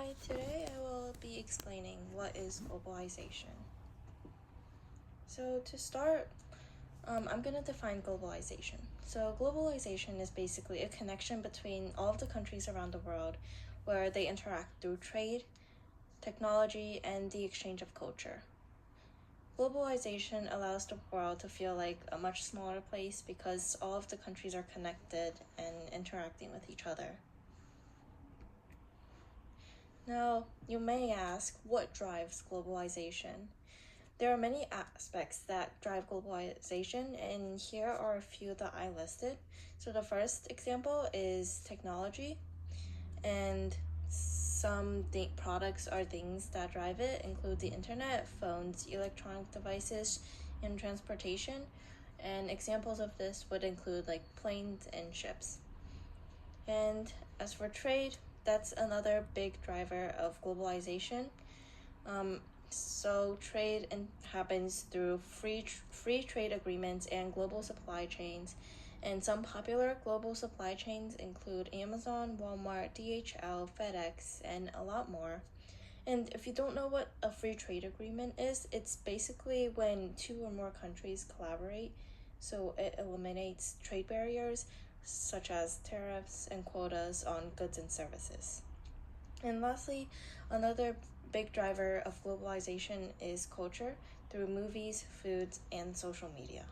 Hi, today I will be explaining what is globalization. So to start, I'm going to define globalization. So globalization is basically a connection between all of the countries around the world where they interact through trade, technology, and the exchange of culture. Globalization allows the world to feel like a much smaller place because all of the countries are connected and interacting with each other. Now, you may ask, what drives globalization? There are many aspects that drive globalization, and here are a few that I listed. So the first example is technology, and some products or things that drive it include the internet, phones, electronic devices, and transportation. And examples of this would include like planes and ships. And as for trade, that's another big driver of globalization. So trade happens through free trade agreements and global supply chains. And some popular global supply chains include Amazon, Walmart, DHL, FedEx, and a lot more. And if you don't know what a free trade agreement is, it's basically when two or more countries collaborate. So it eliminates trade barriers such as tariffs and quotas on goods and services. And lastly, another big driver of globalization is culture through movies, foods, and social media.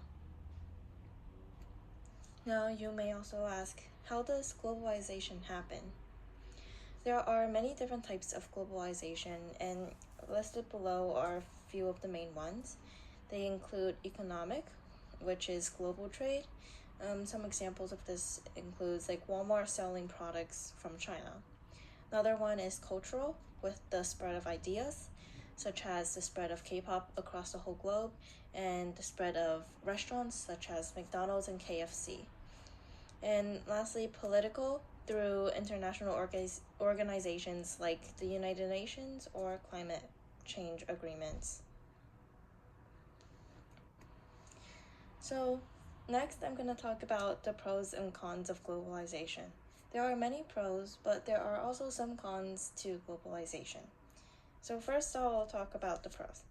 Now, you may also ask, how does globalization happen? There are many different types of globalization, and listed below are a few of the main ones. They include economic, which is global trade. Some examples of this includes like Walmart selling products from China. Another one is cultural, with the spread of ideas, such as the spread of K-pop across the whole globe, and the spread of restaurants such as McDonald's and KFC. And lastly, political, through international organizations like the United Nations or climate change agreements. So next, I'm going to talk about the pros and cons of globalization. There are many pros, but there are also some cons to globalization. So first, I'll talk about the pros.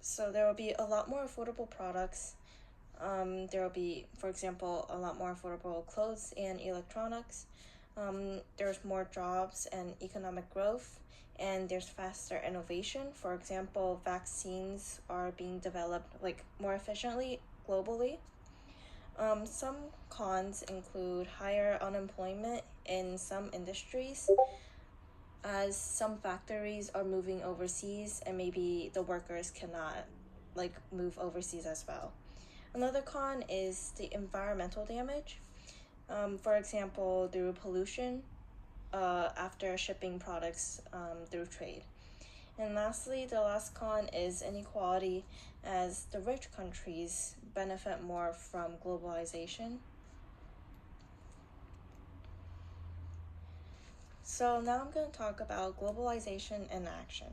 So there will be a lot more affordable products. There will be, for example, a lot more affordable clothes and electronics. There's more jobs and economic growth, and there's faster innovation. For example, vaccines are being developed like more efficiently globally. Some cons include higher unemployment in some industries, as some factories are moving overseas and maybe the workers cannot move overseas as well. Another con is the environmental damage. For example, through pollution after shipping products through trade. And lastly, the last con is inequality, as the rich countries benefit more from globalization. So now I'm going to talk about globalization in action.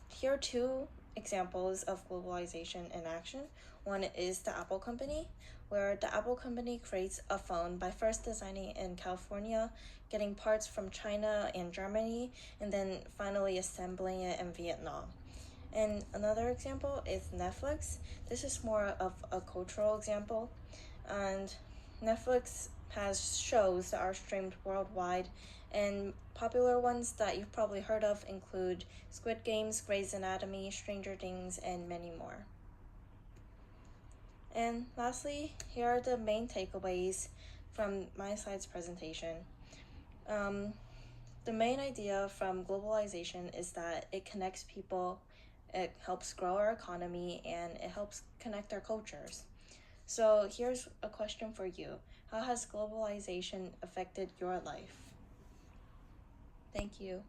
Here are two examples of globalization in action. One is the Apple Company, where the Apple Company creates a phone by first designing it in California, getting parts from China and Germany, and then finally assembling it in Vietnam. And another example is Netflix. This is more of a cultural example, and Netflix has shows that are streamed worldwide, and popular ones that you've probably heard of include Squid Games, Grey's Anatomy, Stranger Things, and many more. And lastly, here are the main takeaways from my slide's presentation. The main idea from globalization is that it connects people, it helps grow our economy, and it helps connect our cultures. So here's a question for you. How has globalization affected your life? Thank you.